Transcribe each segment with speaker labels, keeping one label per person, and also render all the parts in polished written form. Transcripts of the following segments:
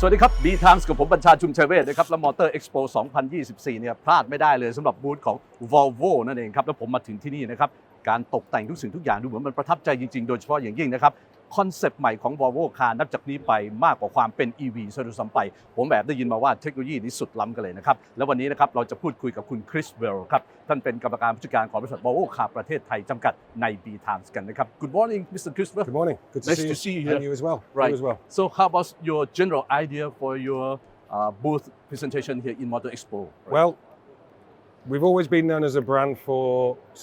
Speaker 1: สวัสดีครับ BTimes กับผมบัญชาชุมเชเวศนะครับและ Motor Expo 2024 เนี่ยพลาดไม่ได้เลยสำหรับบูธของ Volvo นั่นเองครับแล้วผมมาถึงที่นี่นะครับการตกแต่งทุกสิ่งทุกอย่างดูเหมือนมันประทับใจจริงๆโดยเฉพาะอย่างยิ่งนะครับคอนเซปต์ใหม่ของ Volvo คาร์นับจากนี้ไปมากกว่าความเป็น EV ซะด้วยซ้ำไปผมแบบได้ยินมาว่าเทคโนโลยีนี้สุดล้ำกันเลยนะครับแล้ววันนี้นะครับเราจะพูดคุยกับคุณคริสเวลครับท่านเป็นกรรมการผู้จัดการของบริษัท Volvo คาร์ประเทศไทยจำกัดใน BTimes กันนะครับ Good morning Mr. Criswell
Speaker 2: Good morning. Good
Speaker 1: Nice to
Speaker 2: to
Speaker 1: see you
Speaker 2: and
Speaker 1: here.
Speaker 2: you as well.
Speaker 1: Right.
Speaker 2: You as well.
Speaker 1: So how about your general idea for your booth presentation here in Motor Expo? Right?
Speaker 2: Well, we've always been known as a brand for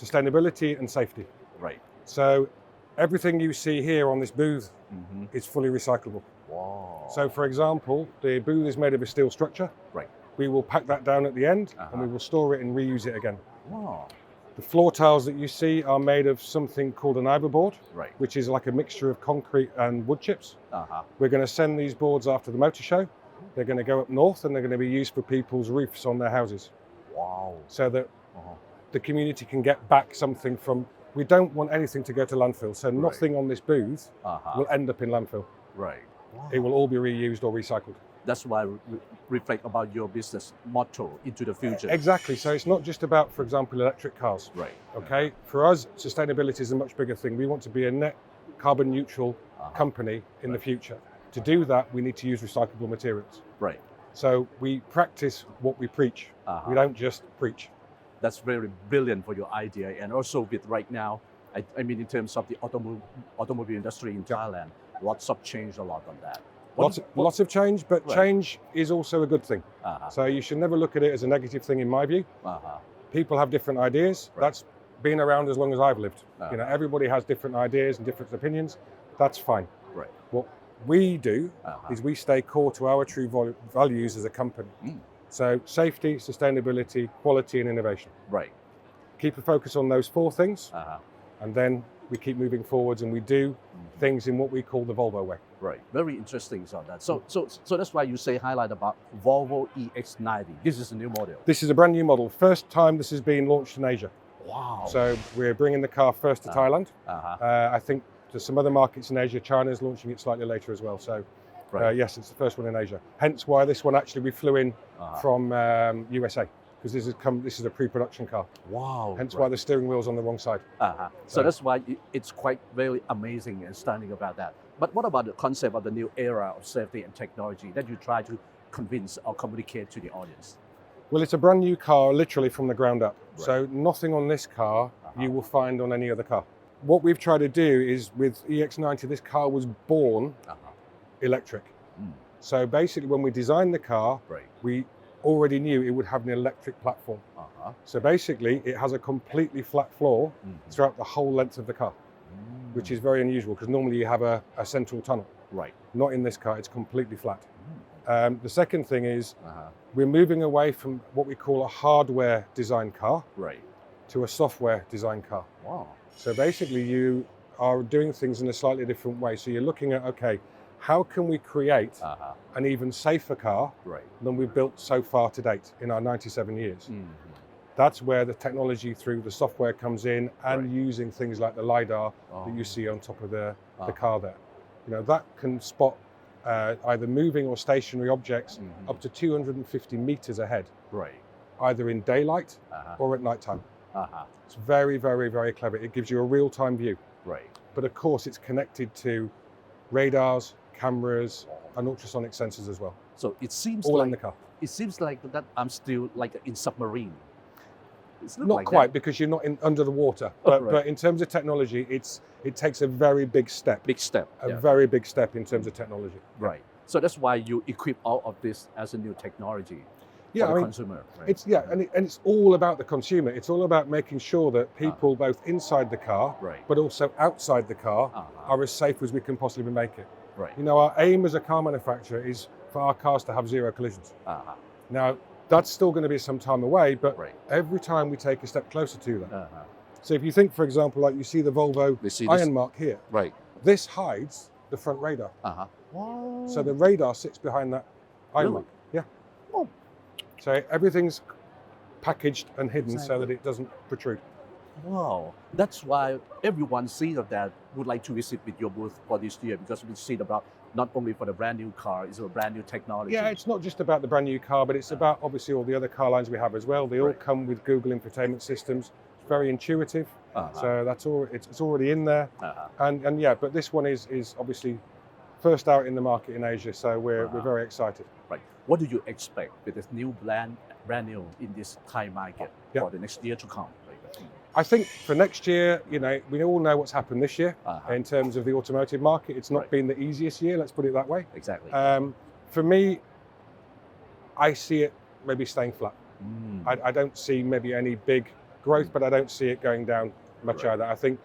Speaker 2: sustainability and safety.
Speaker 1: Right.
Speaker 2: So everything you see here on this booth is fully recyclable.
Speaker 1: Wow.
Speaker 2: So for example, the booth is made of a steel structure.
Speaker 1: Right.
Speaker 2: We will pack that down at the end and we will store it and reuse it again.
Speaker 1: Wow.
Speaker 2: The floor tiles that you see are made of something called an iberboard,
Speaker 1: Right.
Speaker 2: which is like a mixture of concrete and wood chips.
Speaker 1: Uh-huh.
Speaker 2: We're going to send these boards after the motor show. They're going to go up north and they're going to be used for people's roofs on their houses.
Speaker 1: Wow.
Speaker 2: So that the community can get back something from, we don't want anything to go to landfill. So nothing on this booth will end up in landfill.
Speaker 1: Right. Wow.
Speaker 2: It will all be reused or recycled.
Speaker 1: That's why we reflect about your business motto into the future.
Speaker 2: Exactly. So it's not just about, for example, electric cars.
Speaker 1: Right.
Speaker 2: Okay. For us, sustainability is a much bigger thing. We want to be a net carbon neutral company in the future. To do that, we need to use recyclable materials.
Speaker 1: Right.
Speaker 2: So we practice what we preach. We don't just preach.
Speaker 1: That's very brilliant for your idea. And also with right now, I mean, in terms of the automobile industry in Thailand, lots of change a lot on that.
Speaker 2: Lots of change, but change is also a good thing. So you should never look at it as a negative thing in my view. People have different ideas. That's been around as long as I've lived. You know, everybody has different ideas and different opinions. That's fine.
Speaker 1: Right.
Speaker 2: What we do is we stay core to our true values as a company. So safety, sustainability, quality and innovation.
Speaker 1: Right.
Speaker 2: Keep a focus on those four things and then we keep moving forwards and we do things in what we call the Volvo way.
Speaker 1: Right. Very interesting on that. So that's why you say highlight about Volvo EX90. This is a new model.
Speaker 2: This is a brand new model. First time this has been launched in Asia.
Speaker 1: Wow.
Speaker 2: So we're bringing the car first to Thailand. I think there's some other markets in Asia. China's launching it slightly later as well. So yes, it's the first one in Asia. Hence why this one actually we flew in from USA because this is a pre-production car.
Speaker 1: Wow.
Speaker 2: Hence why the steering wheel's on the wrong side.
Speaker 1: So that's why it's quite very amazing and stunning about that. But what about the concept of the new era of safety and technology that you try to convince or communicate to the audience?
Speaker 2: Well, it's a brand new car, literally from the ground up. Right. So nothing on this car you will find on any other car. What we've tried to do is with EX90, this car was born electric. So basically when we designed the car, we already knew it would have an electric platform. So basically it has a completely flat floor throughout the whole length of the car, which is very unusual because normally you have a central tunnel. Right. Not in this car, it's completely flat. The second thing is we're moving away from what we call a hardware design car to a software design car.
Speaker 1: Wow.
Speaker 2: So basically you are doing things in a slightly different way. So you're looking at, okay, how can we create an even safer car than we've built so far to date in our 97 years? That's where the technology through the software comes in and using things like the LiDAR that you see on top of the car there. You know, that can spot either moving or stationary objects up to 250 meters ahead, either in daylight or at nighttime. It's very, very, very clever. It gives you a real-time view. But of course, it's connected to radars, cameras, and ultrasonic sensors as well.
Speaker 1: So it seems
Speaker 2: all
Speaker 1: like
Speaker 2: in the car.
Speaker 1: It seems like that I'm still like in submarine.
Speaker 2: Not
Speaker 1: like
Speaker 2: quite
Speaker 1: that.
Speaker 2: Because you're not under the water. But in terms of technology, it takes a very big step. Very big step in terms of technology.
Speaker 1: Right. So that's why you equip all of this as a new technology for the consumer. Right?
Speaker 2: It's all about the consumer. It's all about making sure that people both inside the car, but also outside the car, are as safe as we can possibly make it.
Speaker 1: Right.
Speaker 2: You know, our aim as a car manufacturer is for our cars to have zero collisions. Now, that's still going to be some time away, but every time we take a step closer to that. So if you think, for example, like you see the Volvo iron mark here, this hides the front radar. Wow. So the radar sits behind that iron mark. Yeah. Oh. So everything's packaged and hidden so that it doesn't protrude.
Speaker 1: Wow, that's why everyone sees that would like to visit with your booth for this year because we see about not only for the brand new car, it's a brand new technology.
Speaker 2: Yeah, it's not just about the brand new car, but it's about obviously all the other car lines we have as well. They all come with Google infotainment systems. It's very intuitive, so that's all. It's already in there, and yeah. But this one is obviously first out in the market in Asia, so we're very excited.
Speaker 1: Right. What do you expect with this new brand new in this Thai market for the next year to come?
Speaker 2: I think for next year, we all know what's happened this year in terms of the automotive market. It's not been the easiest year, let's put it that way.
Speaker 1: Exactly.
Speaker 2: For me, I see it maybe staying flat. I don't see maybe any big growth, but I don't see it going down much either. I think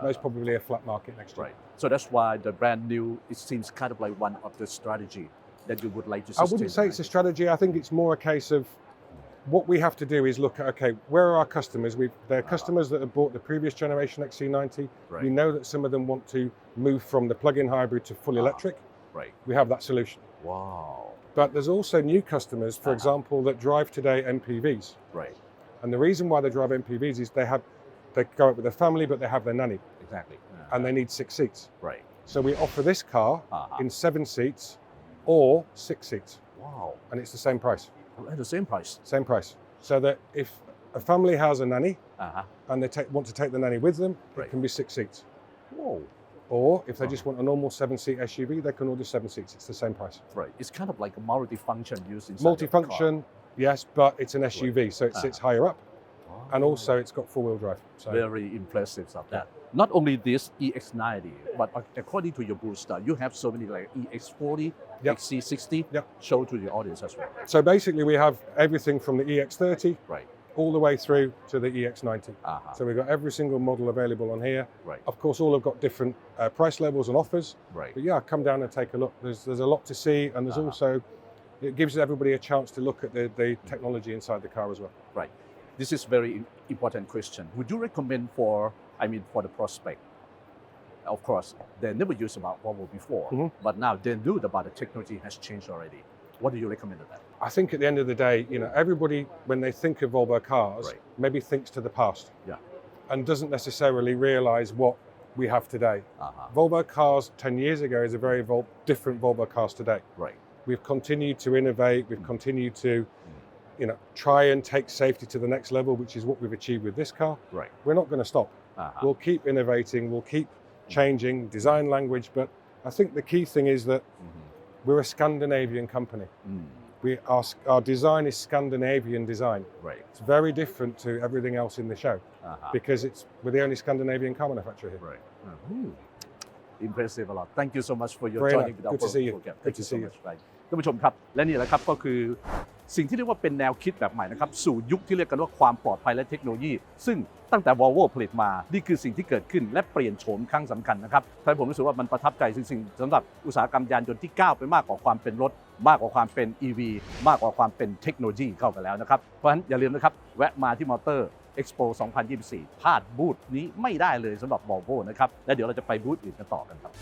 Speaker 2: most probably a flat market next year.
Speaker 1: Right. So that's why the brand new, it seems kind of like one of the strategy that you would like to sustain.
Speaker 2: I wouldn't say it's a strategy. I think it's more a case of what we have to do is look at, okay, where are our customers? They're customers that have bought the previous generation XC90. We know that some of them want to move from the plug-in hybrid to full electric.
Speaker 1: Right.
Speaker 2: We have that solution.
Speaker 1: Wow.
Speaker 2: But there's also new customers, for example, that drive today MPVs.
Speaker 1: Right.
Speaker 2: And the reason why they drive MPVs is they go out with their family, but they have their nanny.
Speaker 1: Exactly.
Speaker 2: And they need 6 seats.
Speaker 1: Right.
Speaker 2: So we offer this car in 7 seats or 6 seats.
Speaker 1: Wow.
Speaker 2: And it's the same price.
Speaker 1: At the same price.
Speaker 2: Same price. So that if a family has a nanny and they want to take the nanny with them, it can be 6 seats.
Speaker 1: Whoa.
Speaker 2: Or if they just want a normal 7-seat SUV, they can order 7 seats. It's the same price.
Speaker 1: Right. It's kind of like a multi-function used inside
Speaker 2: Multi-function, yes, but it's an SUV, so it sits higher up. And also it's got four-wheel drive. So.
Speaker 1: Very impressive of that. Not only this EX90, but according to your booth, you have so many like EX40, XC60. Show to the audience as well.
Speaker 2: So basically we have everything from the EX30 all the way through to the EX90. So we've got every single model available on here.
Speaker 1: Right.
Speaker 2: Of course, all have got different price levels and offers.
Speaker 1: Right.
Speaker 2: But yeah, come down and take a look. There's a lot to see, and there's also, it gives everybody a chance to look at the technology inside the car as well.
Speaker 1: Right. This is very important question. Would you recommend for the prospect? Of course, they never used about Volvo before, but now they knew about the technology has changed already. What do you recommend of that?
Speaker 2: I think at the end of the day, everybody, when they think of Volvo cars, maybe thinks to the past and doesn't necessarily realize what we have today. Volvo cars 10 years ago is a very different Volvo cars today.
Speaker 1: Right.
Speaker 2: We've continued to innovate, we've continued to try and take safety to the next level, which is what we've achieved with this car.
Speaker 1: Right.
Speaker 2: We're not going to stop. We'll keep innovating, we'll keep changing design language, but I think the key thing is that we're a Scandinavian company. Our design is Scandinavian design.
Speaker 1: Right.
Speaker 2: It's very different to everything else in the show because we're the only Scandinavian car manufacturer here.
Speaker 1: Right. Impressive a lot. Thank you so much for your
Speaker 2: Very
Speaker 1: joining
Speaker 2: nice.
Speaker 1: with our
Speaker 2: Good to see you.
Speaker 1: program.
Speaker 2: Good
Speaker 1: Thank
Speaker 2: to
Speaker 1: you so
Speaker 2: see you.
Speaker 1: much. Right. ท่านผู้ชมครับและนี่แหละครับก็คือสิ่งที่เรียกว่าเป็นแนวคิดแบบใหม่นะครับสู่ยุคที่เรียกกันว่าความปลอดภัยและเทคโนโลยีซึ่งตั้งแต่ Volvo ผลิตมานี่คือสิ่งที่เกิดขึ้นและเปลี่ยนโฉมครั้งสำคัญนะครับทำให้ผมรู้สึกว่ามันประทับใจสิ่งสำหรับอุตสาหกรรมยานยนต์ที่ก้าวไปมากกว่าความเป็นรถมากกว่าความเป็น EV มากกว่าความเป็นเทคโนโลยีเข้าไปแล้วนะครับเพราะฉะนั้นอย่าลืมนะครับแวะมาที่ Motor Expo 2024 พลาดบูธนี้ไม่ได้เลยสำหรับ Volvo นะครับและเดี๋ยวเราจะไปบูธอื่นกันต่อกันครับ